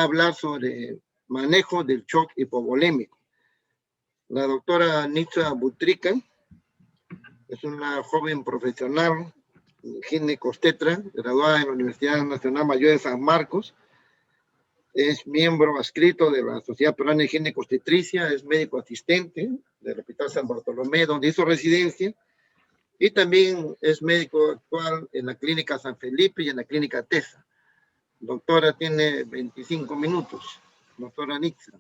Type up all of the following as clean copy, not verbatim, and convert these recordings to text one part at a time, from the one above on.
a hablar sobre manejo del shock hipovolémico. La doctora Nitza Butrica es una joven profesional, ginecobstetra, graduada en la Universidad Nacional Mayor de San Marcos. Es miembro adscrito de la Sociedad Peruana de Ginecobstetricia, es médico asistente del Hospital San Bartolomé, donde hizo residencia, y también es médico actual en la Clínica San Felipe y en la Clínica TESA. Doctora, tiene 25 minutos. Doctora Nitza.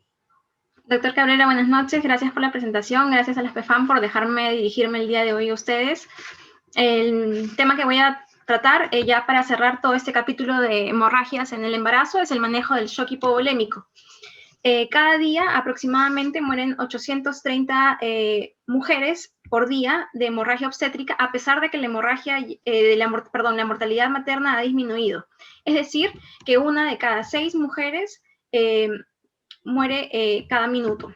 Doctor Cabrera, buenas noches. Gracias por la presentación. Gracias a la SPEFAM por dejarme dirigirme el día de hoy a ustedes. El tema que voy a tratar, ya para cerrar todo este capítulo de hemorragias en el embarazo, es el manejo del shock hipovolémico. Cada día aproximadamente mueren 830 mujeres por día de hemorragia obstétrica, a pesar de que la la mortalidad materna ha disminuido. Es decir, que una de cada 6 mujeres muere cada minuto.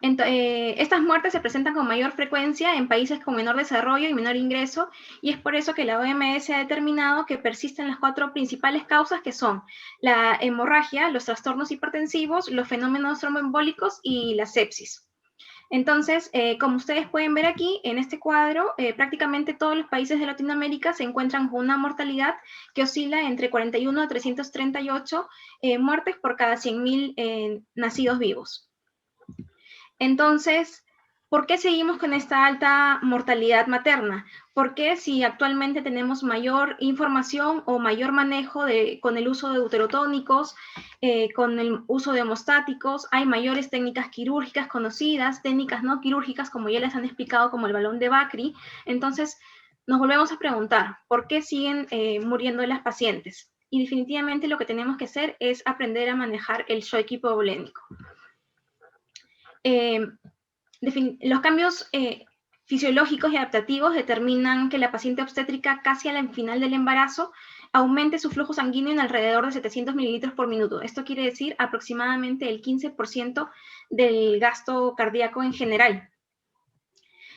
Estas muertes se presentan con mayor frecuencia en países con menor desarrollo y menor ingreso, y es por eso que la OMS ha determinado que persisten las 4 principales causas, que son la hemorragia, los trastornos hipertensivos, los fenómenos tromboembólicos y la sepsis. Entonces, como ustedes pueden ver aquí, en este cuadro, prácticamente todos los países de Latinoamérica se encuentran con una mortalidad que oscila entre 41 a 338 muertes por cada 100.000 nacidos vivos. Entonces, ¿por qué seguimos con esta alta mortalidad materna? Porque si actualmente tenemos mayor información o mayor manejo con el uso de deuterotónicos, con el uso de hemostáticos, hay mayores técnicas quirúrgicas conocidas, técnicas no quirúrgicas, como ya les han explicado, como el balón de Bakri. Entonces, nos volvemos a preguntar, ¿por qué siguen muriendo las pacientes? Y definitivamente lo que tenemos que hacer es aprender a manejar el shock hipovolémico. Los cambios fisiológicos y adaptativos determinan que la paciente obstétrica casi al final del embarazo aumente su flujo sanguíneo en alrededor de 700 mililitros por minuto. Esto quiere decir aproximadamente el 15% del gasto cardíaco en general.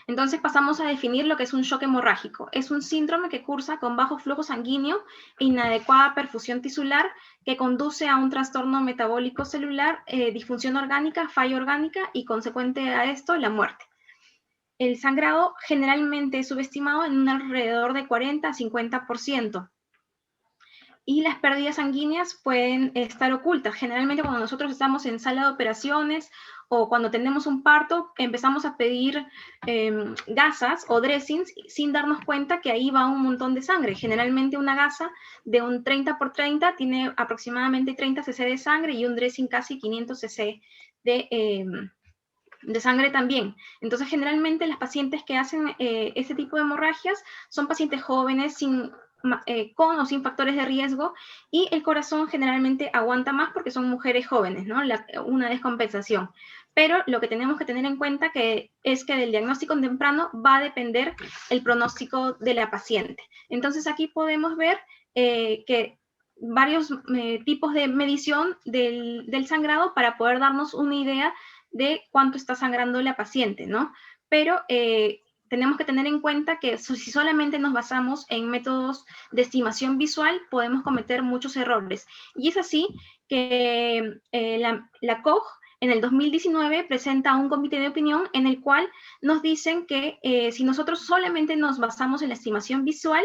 Entonces pasamos a definir lo que es un shock hemorrágico. Es un síndrome que cursa con bajo flujo sanguíneo e inadecuada perfusión tisular, que conduce a un trastorno metabólico celular, disfunción orgánica, falla orgánica y consecuente a esto la muerte. El sangrado generalmente es subestimado en un alrededor de 40 a 50%. Y las pérdidas sanguíneas pueden estar ocultas. Generalmente cuando nosotros estamos en sala de operaciones o cuando tenemos un parto, empezamos a pedir gasas o dressings sin darnos cuenta que ahí va un montón de sangre. Generalmente una gasa de un 30 por 30 tiene aproximadamente 30 cc de sangre y un dressing casi 500 cc de sangre también. Entonces generalmente las pacientes que hacen este tipo de hemorragias son pacientes jóvenes con o sin factores de riesgo, y el corazón generalmente aguanta más porque son mujeres jóvenes, ¿no? Una descompensación. Pero lo que tenemos que tener en cuenta es que del diagnóstico temprano va a depender el pronóstico de la paciente. Entonces aquí podemos ver que varios tipos de medición del sangrado para poder darnos una idea de cuánto está sangrando la paciente, ¿no? Pero tenemos que tener en cuenta que si solamente nos basamos en métodos de estimación visual, podemos cometer muchos errores. Y es así que la COG en el 2019 presenta un comité de opinión en el cual nos dicen que si nosotros solamente nos basamos en la estimación visual,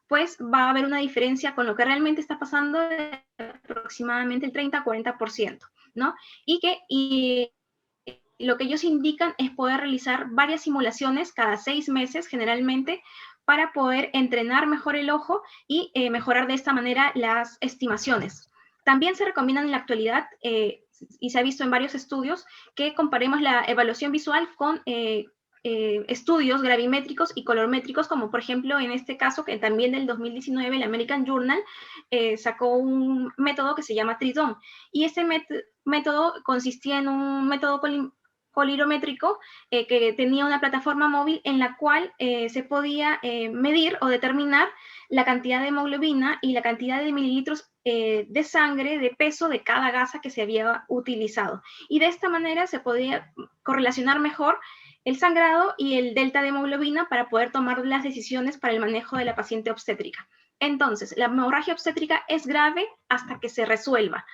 pues va a haber una diferencia con lo que realmente está pasando de aproximadamente el 30 a 40%, ¿no? Y lo que ellos indican es poder realizar varias simulaciones cada 6 meses generalmente para poder entrenar mejor el ojo y mejorar de esta manera las estimaciones. También se recomiendan en la actualidad, y se ha visto en varios estudios, que comparemos la evaluación visual con estudios gravimétricos y colorimétricos, como por ejemplo en este caso, que también del 2019 el American Journal sacó un método que se llama Tridon, y este método consistía en un método colorimétrico que tenía una plataforma móvil en la cual se podía medir o determinar la cantidad de hemoglobina y la cantidad de mililitros de sangre, de peso de cada gasa que se había utilizado. Y de esta manera se podía correlacionar mejor el sangrado y el delta de hemoglobina para poder tomar las decisiones para el manejo de la paciente obstétrica. Entonces, la hemorragia obstétrica es grave hasta que se resuelva.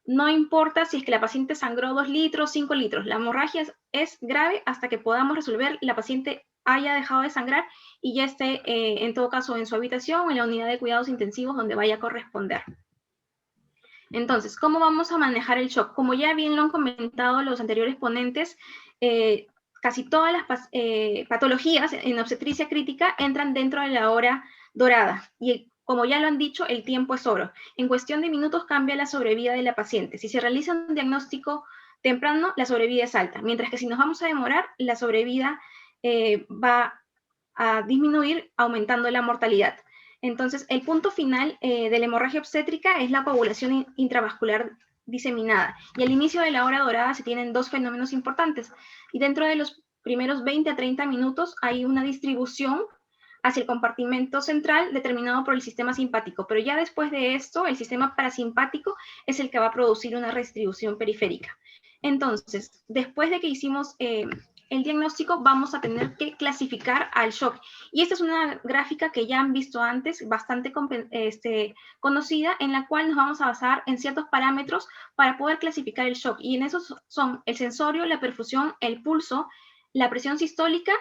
no importa si es que la paciente sangró 2 litros, 5 litros, la hemorragia es grave hasta que podamos resolver, la paciente haya dejado de sangrar y ya esté, en todo caso, en su habitación o en la unidad de cuidados intensivos donde vaya a corresponder. Entonces, ¿cómo vamos a manejar el shock? Como ya bien lo han comentado los anteriores ponentes, casi todas las patologías en obstetricia crítica entran dentro de la hora dorada. Y como ya lo han dicho, el tiempo es oro. En cuestión de minutos cambia la sobrevida de la paciente. Si se realiza un diagnóstico temprano, la sobrevida es alta. Mientras que si nos vamos a demorar, la sobrevida va a disminuir, aumentando la mortalidad. Entonces, el punto final de la hemorragia obstétrica es la coagulación intravascular diseminada. Y al inicio de la hora dorada se tienen dos fenómenos importantes. Y dentro de los primeros 20 a 30 minutos hay una distribución hacia el compartimento central determinado por el sistema simpático. Pero ya después de esto, el sistema parasimpático es el que va a producir una redistribución periférica. Entonces, después de que hicimos el diagnóstico, vamos a tener que clasificar al shock. Y esta es una gráfica que ya han visto antes, bastante conocida, en la cual nos vamos a basar en ciertos parámetros para poder clasificar el shock. Y en esos son el sensorio, la perfusión, el pulso, la presión sistólica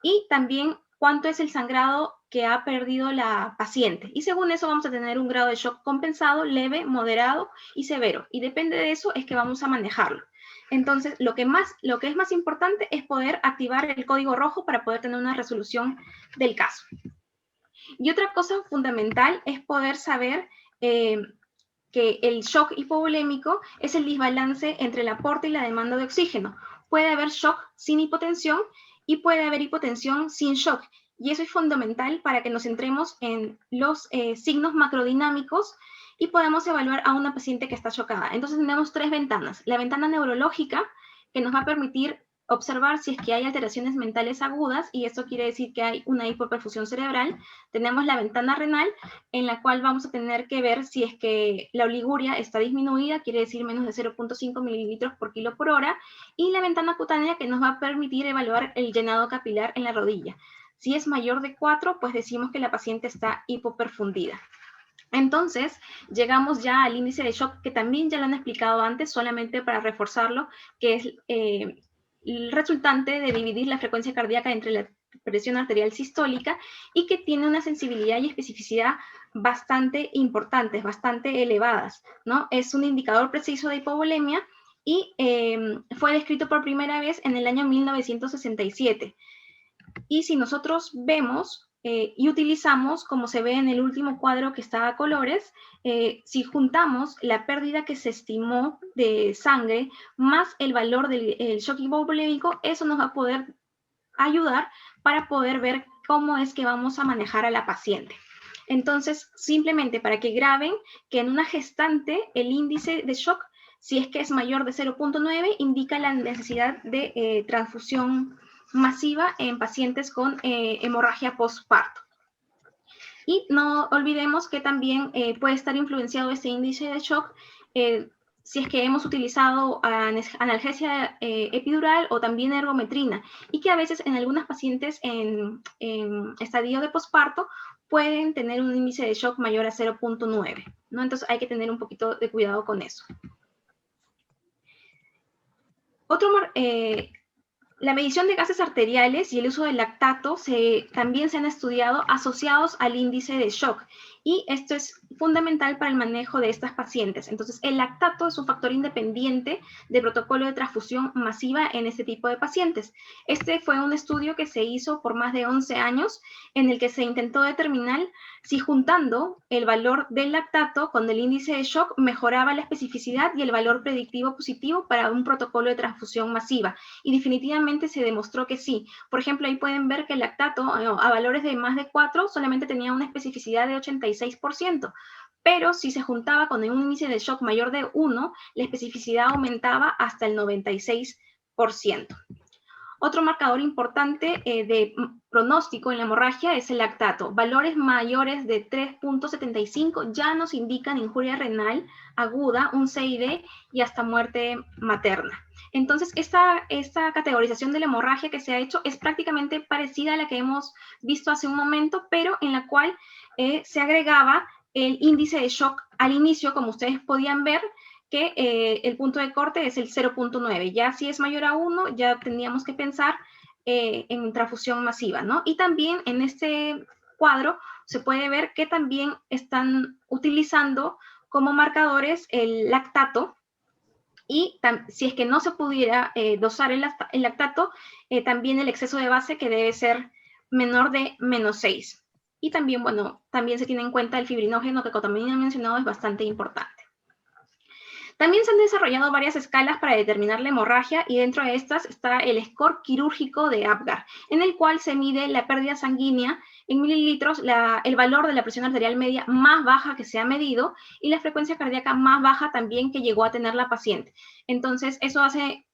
y también cuánto es el sangrado que ha perdido la paciente. Y según eso vamos a tener un grado de shock compensado, leve, moderado y severo. Y depende de eso es que vamos a manejarlo. Entonces, lo que es más importante es poder activar el código rojo para poder tener una resolución del caso. Y otra cosa fundamental es poder saber que el shock hipovolémico es el desbalance entre el aporte y la demanda de oxígeno. Puede haber shock sin hipotensión y puede haber hipotensión sin shock. Y eso es fundamental para que nos centremos en los signos macrodinámicos y podemos evaluar a una paciente que está chocada. Entonces tenemos tres ventanas. La ventana neurológica, que nos va a permitir observar si es que hay alteraciones mentales agudas, y esto quiere decir que hay una hipoperfusión cerebral. Tenemos la ventana renal, en la cual vamos a tener que ver si es que la oliguria está disminuida, quiere decir menos de 0.5 mililitros por kilo por hora, y la ventana cutánea, que nos va a permitir evaluar el llenado capilar en la rodilla. Si es mayor de 4, pues decimos que la paciente está hipoperfundida. Entonces, llegamos ya al índice de shock, que también ya lo han explicado antes, solamente para reforzarlo, que es el resultante de dividir la frecuencia cardíaca entre la presión arterial sistólica, y que tiene una sensibilidad y especificidad bastante importantes, bastante elevadas, ¿no? Es un indicador preciso de hipovolemia y fue descrito por primera vez en el año 1967. Y si nosotros vemos y utilizamos, como se ve en el último cuadro que está a colores, si juntamos la pérdida que se estimó de sangre más el valor del shock hipovolémico, eso nos va a poder ayudar para poder ver cómo es que vamos a manejar a la paciente. Entonces, simplemente para que graben que en una gestante el índice de shock, si es que es mayor de 0.9, indica la necesidad de transfusión masiva en pacientes con hemorragia postparto. Y no olvidemos que también puede estar influenciado este índice de shock si es que hemos utilizado analgesia epidural o también ergometrina, y que a veces en algunas pacientes en estadio de posparto pueden tener un índice de shock mayor a 0.9, ¿no? Entonces hay que tener un poquito de cuidado con eso. La medición de gases arteriales y el uso del lactato también se han estudiado asociados al índice de shock, y esto es fundamental para el manejo de estas pacientes. Entonces, el lactato es un factor independiente del protocolo de transfusión masiva en este tipo de pacientes. Este fue un estudio que se hizo por más de 11 años, en el que se intentó determinar si juntando el valor del lactato con el índice de shock mejoraba la especificidad y el valor predictivo positivo para un protocolo de transfusión masiva. Y definitivamente se demostró que sí. Por ejemplo, ahí pueden ver que el lactato a valores de más de 4 solamente tenía una especificidad de 86%, pero si se juntaba con un índice de shock mayor de 1, la especificidad aumentaba hasta el 96%. Otro marcador importante de pronóstico en la hemorragia es el lactato. Valores mayores de 3.75 ya nos indican injuria renal aguda, un CID y hasta muerte materna. Entonces, esta categorización de la hemorragia que se ha hecho es prácticamente parecida a la que hemos visto hace un momento, pero en la cual se agregaba el índice de shock al inicio, como ustedes podían ver, que el punto de corte es el 0.9. Ya si es mayor a 1, ya tendríamos que pensar en transfusión masiva, ¿no? Y también en este cuadro se puede ver que también están utilizando como marcadores el lactato, y si es que no se pudiera dosar el lactato, también el exceso de base, que debe ser menor de -6. Y también, bueno, también se tiene en cuenta el fibrinógeno, que como también he mencionado es bastante importante. También se han desarrollado varias escalas para determinar la hemorragia, y dentro de estas está el score quirúrgico de Apgar, en el cual se mide la pérdida sanguínea en mililitros, el valor de la presión arterial media más baja que se ha medido y la frecuencia cardíaca más baja también que llegó a tener la paciente. Entonces, eso hace,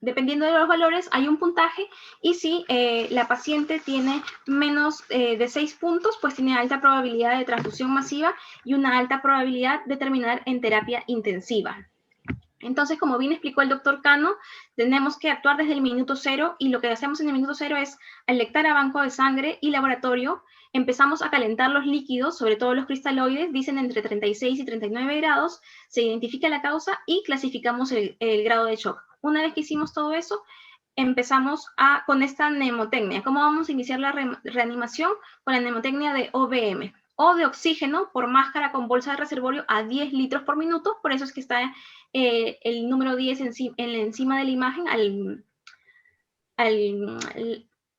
dependiendo de los valores, hay un puntaje, y si la paciente tiene menos de 6 puntos, pues tiene alta probabilidad de transfusión masiva y una alta probabilidad de terminar en terapia intensiva. Entonces, como bien explicó el doctor Cano, tenemos que actuar desde el minuto 0, y lo que hacemos en el minuto 0 es alectar a banco de sangre y laboratorio. Empezamos a calentar los líquidos, sobre todo los cristaloides, dicen entre 36 y 39 grados, se identifica la causa y clasificamos el grado de shock. Una vez que hicimos todo eso, empezamos con esta mnemotecnia. ¿Cómo vamos a iniciar la reanimación? Con la mnemotecnia de OBM, o de oxígeno por máscara con bolsa de reservorio a 10 litros por minuto. Por eso es que está el número 10 encima de la imagen,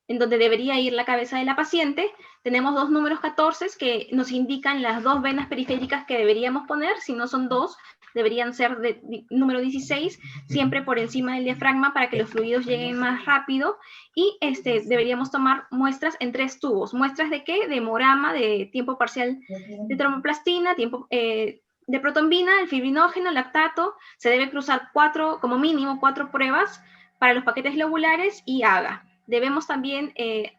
en donde debería ir la cabeza de la paciente. Tenemos dos números 14 que nos indican las dos venas periféricas que deberíamos poner. Si no son dos, deberían ser de número 16, siempre por encima del diafragma para que los fluidos lleguen más rápido. Y deberíamos tomar muestras en 3 tubos. ¿Muestras de qué? De hemograma, de tiempo parcial de tromboplastina, de protombina, el fibrinógeno, lactato. Se debe cruzar como mínimo 4 pruebas para los paquetes globulares y AGA. Debemos también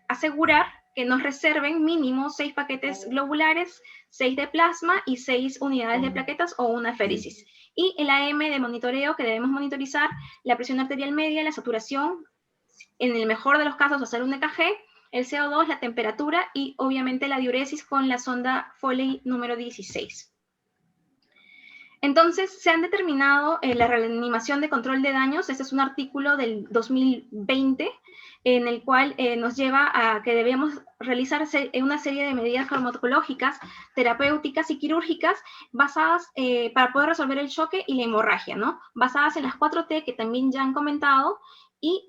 asegurar que nos reserven mínimo 6 paquetes globulares, 6 de plasma y 6 unidades de plaquetas o una aféresis. Y el AM de monitoreo, que debemos monitorizar la presión arterial media, la saturación, en el mejor de los casos hacer un EKG, el CO2, la temperatura y obviamente la diuresis con la sonda Foley número 16. Entonces, se han determinado la reanimación de control de daños. Este es un artículo del 2020 en el cual nos lleva a que debemos realizar una serie de medidas farmacológicas, terapéuticas y quirúrgicas basadas para poder resolver el choque y la hemorragia, ¿no? Basadas en las 4T que también ya han comentado, y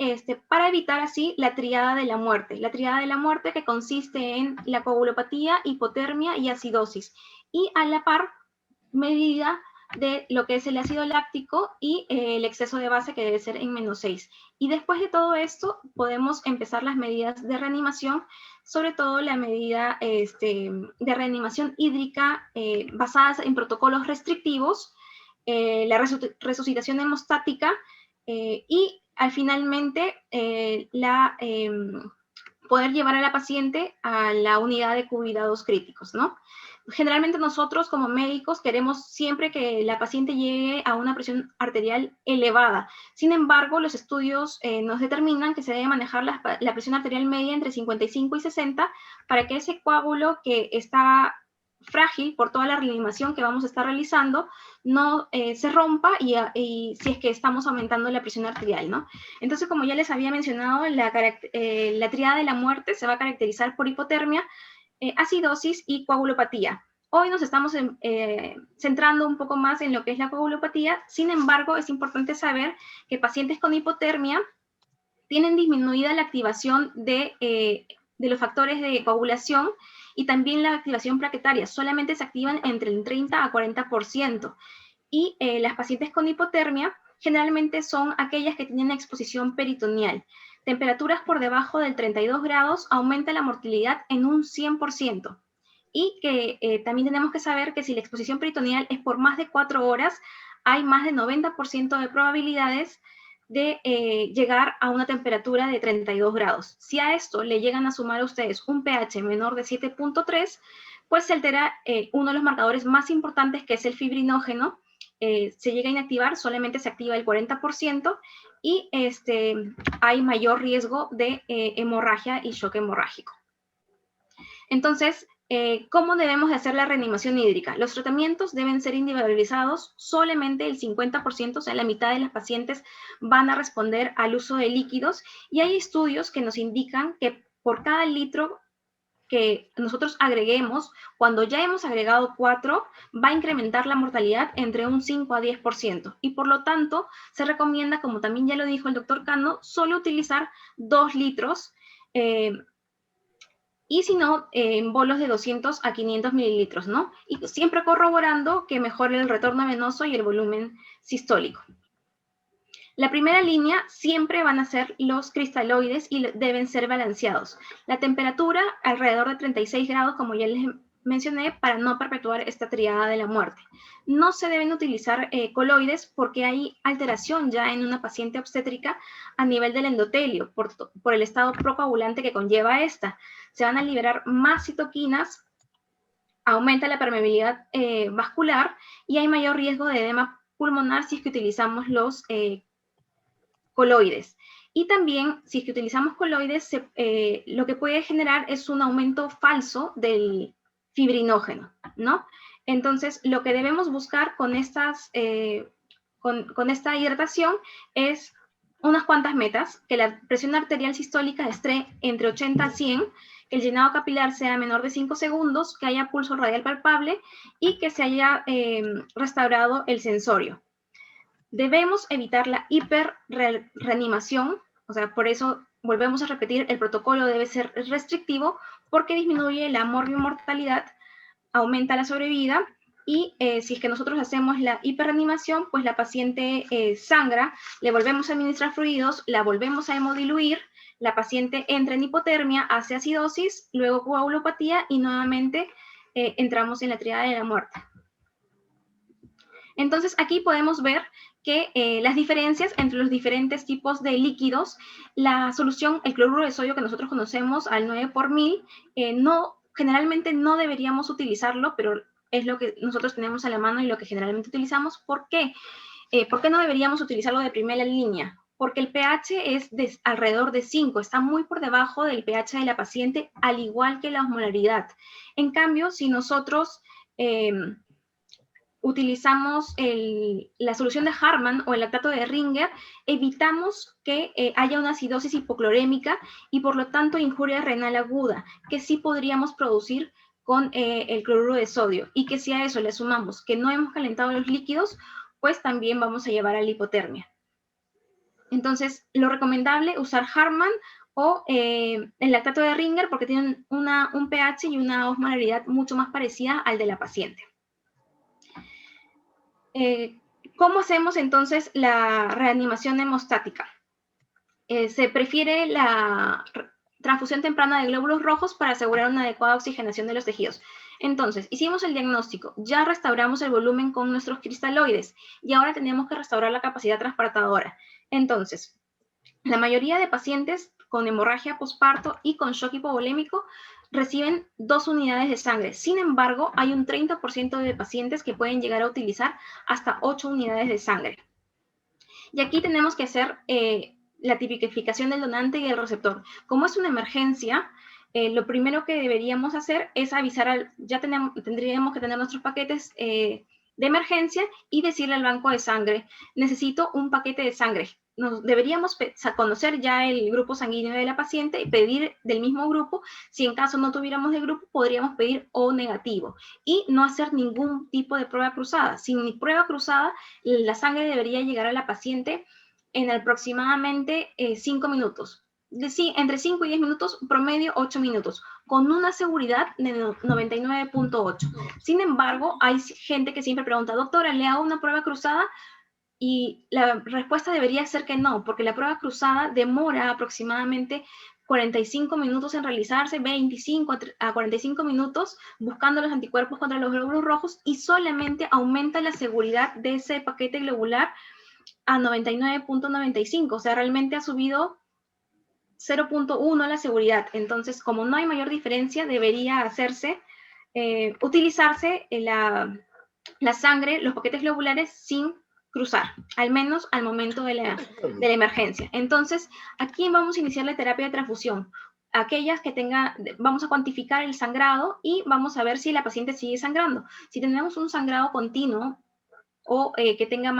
para evitar así la triada de la muerte. La triada de la muerte, que consiste en la coagulopatía, hipotermia y acidosis. Y a la par, medida de lo que es el ácido láctico y el exceso de base, que debe ser en -6. Y después de todo esto, podemos empezar las medidas de reanimación, sobre todo la medida de reanimación hídrica basadas en protocolos restrictivos, la resucitación hemostática y finalmente poder llevar a la paciente a la unidad de cuidados críticos, ¿no? Generalmente nosotros como médicos queremos siempre que la paciente llegue a una presión arterial elevada. Sin embargo, los estudios nos determinan que se debe manejar la presión arterial media entre 55 y 60 para que ese coágulo, que está frágil por toda la reanimación que vamos a estar realizando, no se rompa y si es que estamos aumentando la presión arterial, ¿no? Entonces, como ya les había mencionado, la triada de la muerte se va a caracterizar por hipotermia, acidosis y coagulopatía. Hoy nos estamos centrando un poco más en lo que es la coagulopatía. Sin embargo, es importante saber que pacientes con hipotermia tienen disminuida la activación de los factores de coagulación y también la activación plaquetaria. Solamente se activan entre el 30 a 40%. Y las pacientes con hipotermia generalmente son aquellas que tienen exposición peritoneal. Temperaturas por debajo del 32 grados aumenta la mortalidad en un 100%. Y que también tenemos que saber que si la exposición peritoneal es por más de 4 horas, hay más de 90% de probabilidades de llegar a una temperatura de 32 grados. Si a esto le llegan a sumar a ustedes un pH menor de 7.3, pues se altera uno de los marcadores más importantes, que es el fibrinógeno. Se llega a inactivar, solamente se activa el 40%, y hay mayor riesgo de hemorragia y shock hemorrágico. Entonces, ¿Cómo debemos de hacer la reanimación hídrica? Los tratamientos deben ser individualizados, solamente el 50%, o sea, la mitad de las pacientes van a responder al uso de líquidos, y hay estudios que nos indican que por cada litro que nosotros agreguemos, cuando ya hemos agregado 4, va a incrementar la mortalidad entre un 5 a 10%, y por lo tanto se recomienda, como también ya lo dijo el doctor Cano, solo utilizar 2 litros, y si no, en bolos de 200 a 500 mililitros, ¿no? Y siempre corroborando que mejore el retorno venoso y el volumen sistólico. La primera línea siempre van a ser los cristaloides y deben ser balanceados. La temperatura alrededor de 36 grados, como ya les mencioné, para no perpetuar esta triada de la muerte. No se deben utilizar coloides porque hay alteración ya en una paciente obstétrica a nivel del endotelio por el estado procoagulante que conlleva esta. Se van a liberar más citoquinas, aumenta la permeabilidad vascular y hay mayor riesgo de edema pulmonar si es que utilizamos los coloides. Y también, si es que utilizamos coloides, lo que puede generar es un aumento falso del fibrinógeno, ¿no? Entonces, lo que debemos buscar con esta hidratación es unas cuantas metas: que la presión arterial sistólica esté entre 80 a 100, que el llenado capilar sea menor de 5 segundos, que haya pulso radial palpable y que se haya restaurado el sensorio. Debemos evitar la hiperreanimación, o sea, por eso volvemos a repetir, el protocolo debe ser restrictivo porque disminuye la morbimortalidad, aumenta la sobrevida, y si es que nosotros hacemos la hiperreanimación, pues la paciente sangra, le volvemos a administrar fluidos, la volvemos a hemodiluir, la paciente entra en hipotermia, hace acidosis, luego coagulopatía y nuevamente entramos en la triada de la muerte. Entonces aquí podemos ver que las diferencias entre los diferentes tipos de líquidos, la solución, el cloruro de sodio que nosotros conocemos al 9 por 1000, generalmente no deberíamos utilizarlo, pero es lo que nosotros tenemos a la mano y lo que generalmente utilizamos. ¿Por qué? ¿Por qué no deberíamos utilizarlo de primera línea? Porque el pH es de alrededor de 5, está muy por debajo del pH de la paciente, al igual que la osmolaridad. En cambio, si nosotros utilizamos la solución de Hartmann o el lactato de Ringer, evitamos que haya una acidosis hipoclorémica y por lo tanto injuria renal aguda, que sí podríamos producir con el cloruro de sodio, y que si a eso le sumamos que no hemos calentado los líquidos, pues también vamos a llevar a la hipotermia. Entonces, lo recomendable, usar Hartmann o el lactato de Ringer, porque tienen un pH y una osmolaridad mucho más parecida al de la paciente. ¿Cómo hacemos entonces la reanimación hemostática? Se prefiere la transfusión temprana de glóbulos rojos para asegurar una adecuada oxigenación de los tejidos. Entonces, hicimos el diagnóstico, ya restauramos el volumen con nuestros cristaloides y ahora tenemos que restaurar la capacidad transportadora. Entonces, la mayoría de pacientes con hemorragia posparto y con shock hipovolémico reciben 2 unidades de sangre. Sin embargo, hay un 30% de pacientes que pueden llegar a utilizar hasta 8 unidades de sangre. Y aquí tenemos que hacer la tipificación del donante y el receptor. Como es una emergencia, lo primero que deberíamos hacer es avisar tendríamos que tener nuestros paquetes de emergencia y decirle al banco de sangre: necesito un paquete de sangre. Deberíamos conocer ya el grupo sanguíneo de la paciente y pedir del mismo grupo. Si en caso no tuviéramos de grupo, podríamos pedir O negativo y no hacer ningún tipo de prueba cruzada. Sin prueba cruzada, la sangre debería llegar a la paciente en aproximadamente 5 minutos. Entre 5 y 10 minutos, promedio 8 minutos, con una seguridad de 99.8. Sin embargo, hay gente que siempre pregunta: doctora, ¿le hago una prueba cruzada? Y la respuesta debería ser que no, porque la prueba cruzada demora aproximadamente 45 minutos en realizarse, 25 a 45 minutos buscando los anticuerpos contra los glóbulos rojos, y solamente aumenta la seguridad de ese paquete globular a 99.95, o sea, realmente ha subido 0.1 la seguridad. Entonces, como no hay mayor diferencia, debería utilizarse la sangre, los paquetes globulares sin cruzar, al menos al momento de la emergencia. Entonces, aquí vamos a iniciar la terapia de transfusión. aquellas que tengan, vamos a cuantificar el sangrado y vamos a ver si la paciente sigue sangrando. Si tenemos un sangrado continuo o que tenga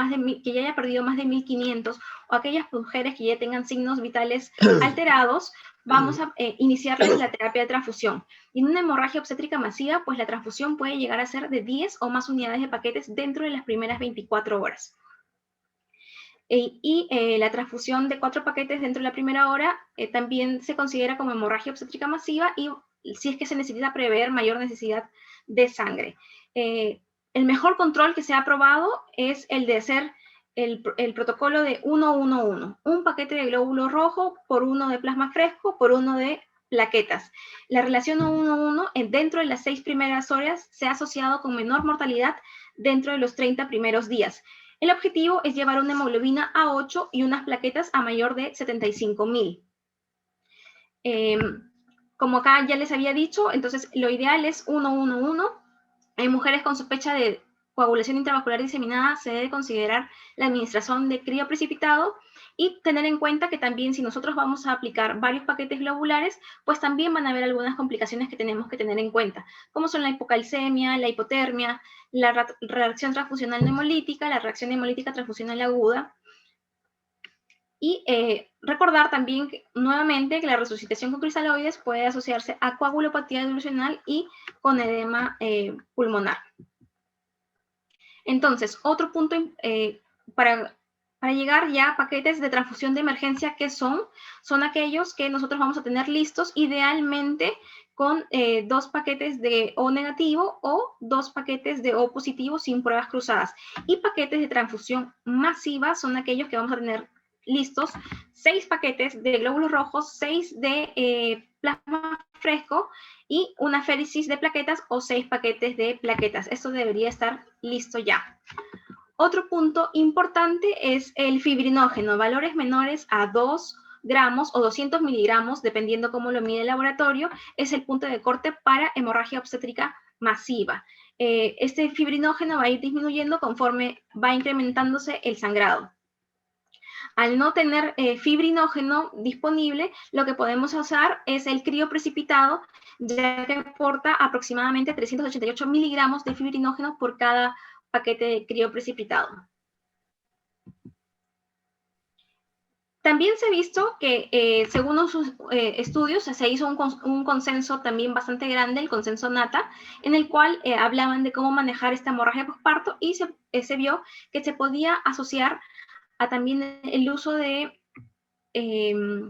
que ya haya perdido más de 1500, o aquellas mujeres que ya tengan signos vitales alterados, vamos a iniciarles la terapia de transfusión. Y en una hemorragia obstétrica masiva, pues la transfusión puede llegar a ser de 10 o más unidades de paquetes dentro de las primeras 24 horas. La transfusión de 4 paquetes dentro de la primera hora también se considera como hemorragia obstétrica masiva, y si es que se necesita prever mayor necesidad de sangre. El mejor control que se ha probado es el de hacer el protocolo de 1-1-1. Un paquete de glóbulo rojo por uno de plasma fresco por uno de plaquetas. La relación 1-1 dentro de las 6 primeras horas se ha asociado con menor mortalidad dentro de los 30 primeros días. El objetivo es llevar una hemoglobina A8 y unas plaquetas a mayor de 75.000. Como acá ya les había dicho, entonces lo ideal es 1-1-1. En mujeres con sospecha de coagulación intravascular diseminada se debe considerar la administración de crioprecipitado, y tener en cuenta que también si nosotros vamos a aplicar varios paquetes globulares, pues también van a haber algunas complicaciones que tenemos que tener en cuenta, como son la hipocalcemia, la hipotermia, la reacción transfusional hemolítica, la reacción hemolítica transfusional aguda. Y recordar también nuevamente que la resucitación con cristaloides puede asociarse a coagulopatía dilucional y con edema pulmonar. Entonces, otro punto para llegar ya a paquetes de transfusión de emergencia, ¿qué son? Son aquellos que nosotros vamos a tener listos idealmente con 2 paquetes de O negativo o 2 paquetes de O positivo sin pruebas cruzadas. Y paquetes de transfusión masiva son aquellos que vamos a tener listos 6 paquetes de glóbulos rojos, 6 de plasma fresco y una féresis de plaquetas o 6 paquetes de plaquetas. Esto debería estar listo ya. Otro punto importante es el fibrinógeno, valores menores a 2 gramos o 200 miligramos, dependiendo cómo lo mide el laboratorio, es el punto de corte para hemorragia obstétrica masiva. Este fibrinógeno va a ir disminuyendo conforme va incrementándose el sangrado. Al no tener fibrinógeno disponible, lo que podemos usar es el crioprecipitado, ya que aporta aproximadamente 388 miligramos de fibrinógeno por cada paquete de crioprecipitado. También se ha visto que, según sus estudios, se hizo un consenso también bastante grande, el consenso NATA, en el cual hablaban de cómo manejar esta hemorragia posparto, y se vio que se podía asociar a también el uso de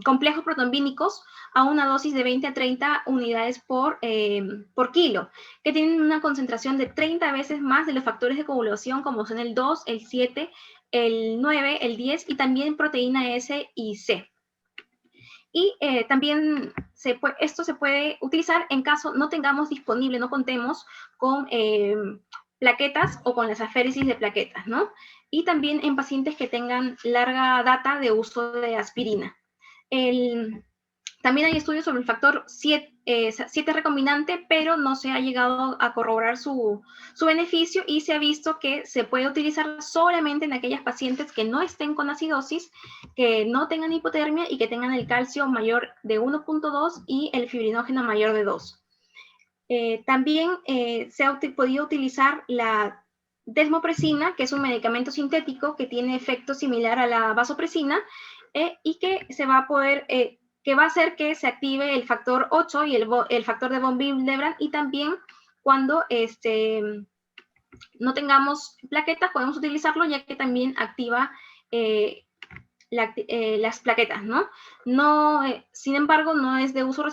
complejos protombínicos a una dosis de 20 a 30 unidades por kilo, que tienen una concentración de 30 veces más de los factores de coagulación, como son el 2, el 7, el 9, el 10 y también proteína S y C. Y también esto se puede utilizar en caso no tengamos disponible, no contemos con plaquetas o con las aféresis de plaquetas, ¿no? Y también en pacientes que tengan larga data de uso de aspirina. También hay estudios sobre el factor 7 recombinante, pero no se ha llegado a corroborar su beneficio, y se ha visto que se puede utilizar solamente en aquellas pacientes que no estén con acidosis, que no tengan hipotermia y que tengan el calcio mayor de 1.2 y el fibrinógeno mayor de 2. También se ha podido utilizar la desmopresina, que es un medicamento sintético que tiene efecto similar a la vasopresina, y que se va a poder, que va a hacer que se active el factor 8 y el factor de von Willebrand, y también cuando no tengamos plaquetas podemos utilizarlo, ya que también activa las plaquetas, ¿no? Sin embargo, no es de uso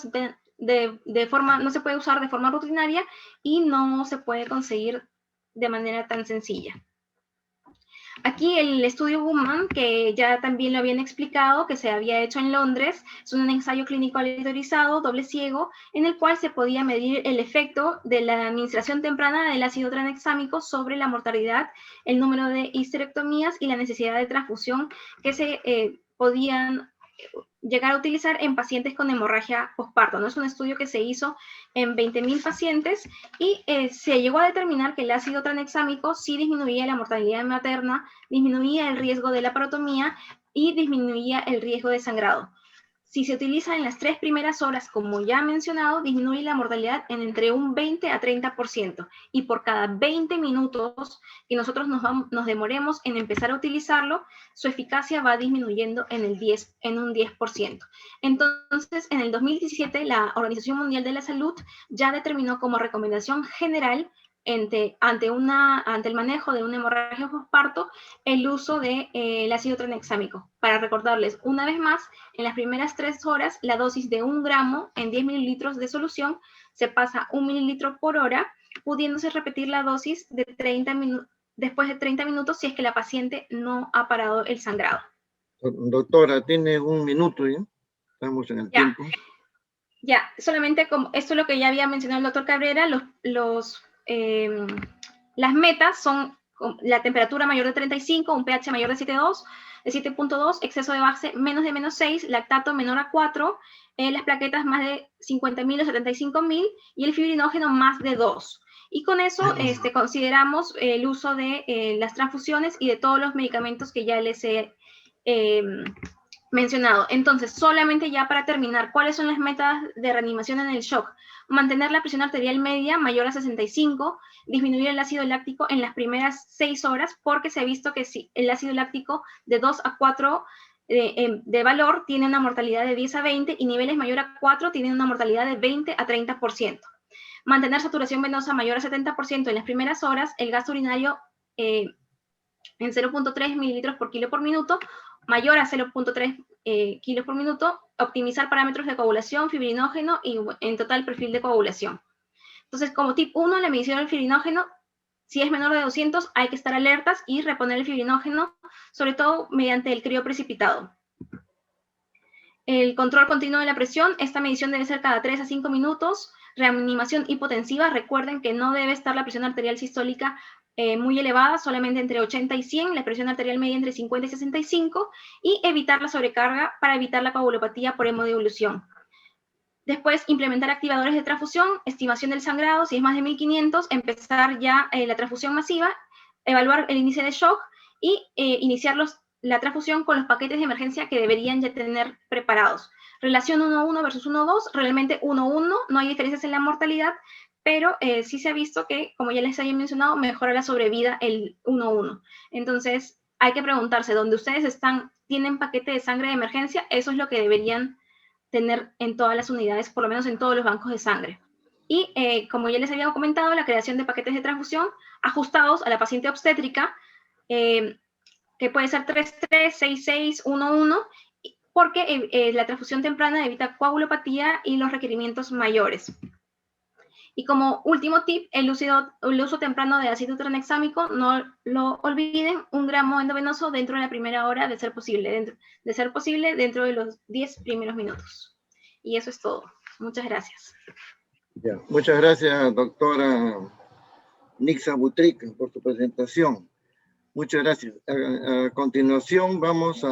no se puede usar de forma rutinaria y no se puede conseguir de manera tan sencilla. Aquí el estudio Woman, que ya también lo habían explicado, que se había hecho en Londres, es un ensayo clínico aleatorizado, doble ciego, en el cual se podía medir el efecto de la administración temprana del ácido tranexámico sobre la mortalidad, el número de histerectomías y la necesidad de transfusión que se podían llegar a utilizar en pacientes con hemorragia posparto, ¿no? Es un estudio que se hizo en 20.000 pacientes y se llegó a determinar que el ácido tranexámico sí disminuía la mortalidad materna, disminuía el riesgo de la parotomía y disminuía el riesgo de sangrado. Si se utiliza en las 3 primeras horas, como ya he mencionado, disminuye la mortalidad en entre un 20 a 30%. Y por cada 20 minutos que nosotros nos demoremos en empezar a utilizarlo, su eficacia va disminuyendo en un 10%. Entonces, en el 2017, la Organización Mundial de la Salud ya determinó como recomendación general ante el manejo de una hemorragia postparto el uso del ácido tranexámico. Para recordarles una vez más, en las primeras 3 horas, la dosis de 1 gramo en 10 mililitros de solución se pasa a 1 mililitro por hora, pudiéndose repetir la dosis de después de 30 minutos si es que la paciente no ha parado el sangrado. Doctora, tiene 1 minuto, ¿ya? Estamos en el tiempo. Ya, solamente como esto es lo que ya había mencionado el doctor Cabrera, las metas son la temperatura mayor de 35, un pH mayor de 7.2, exceso de base menos de -6, lactato menor a 4, las plaquetas más de 50.000 o 75.000 y el fibrinógeno más de 2. Y con eso consideramos el uso de las transfusiones y de todos los medicamentos que ya les he mencionado. Entonces, solamente ya para terminar, ¿cuáles son las metas de reanimación en el shock? Mantener la presión arterial media mayor a 65, disminuir el ácido láctico en las primeras 6 horas, porque se ha visto que si el ácido láctico de 2 a 4 de valor tiene una mortalidad de 10 a 20 y niveles mayor a 4 tienen una mortalidad de 20 a 30%. Mantener saturación venosa mayor a 70% en las primeras horas, el gasto urinario en 0.3 mililitros por kilo por minuto, mayor a 0.3 kilos por minuto, optimizar parámetros de coagulación, fibrinógeno y en total perfil de coagulación. Entonces, como tip 1, la medición del fibrinógeno, si es menor de 200, hay que estar alertas y reponer el fibrinógeno, sobre todo mediante el crioprecipitado. El control continuo de la presión, esta medición debe ser cada 3 a 5 minutos. Reanimación hipotensiva, recuerden que no debe estar la presión arterial sistólica muy elevada, solamente entre 80 y 100, la presión arterial media entre 50 y 65, y evitar la sobrecarga para evitar la coagulopatía por hemodilución. Después, implementar activadores de transfusión, estimación del sangrado, si es más de 1500, empezar ya la transfusión masiva, evaluar el índice de shock y iniciar la transfusión con los paquetes de emergencia que deberían ya tener preparados. Relación 1-1 versus 1-2, realmente 1-1, no hay diferencias en la mortalidad, pero sí se ha visto que, como ya les había mencionado, mejora la sobrevida el 1-1. Entonces, hay que preguntarse, ¿dónde ustedes tienen paquete de sangre de emergencia? Eso es lo que deberían tener en todas las unidades, por lo menos en todos los bancos de sangre. Y como ya les había comentado, la creación de paquetes de transfusión ajustados a la paciente obstétrica, que puede ser 3-3, 6-6, 1-1, porque la transfusión temprana evita coagulopatía y los requerimientos mayores. Y como último tip, el uso temprano de ácido tranexámico, no lo olviden, 1 gramo endovenoso dentro de la primera hora, de ser posible, dentro de los 10 primeros minutos. Y eso es todo. Muchas gracias. Ya. Muchas gracias, doctora Nixa Butrica, por su presentación. Muchas gracias. A continuación vamos a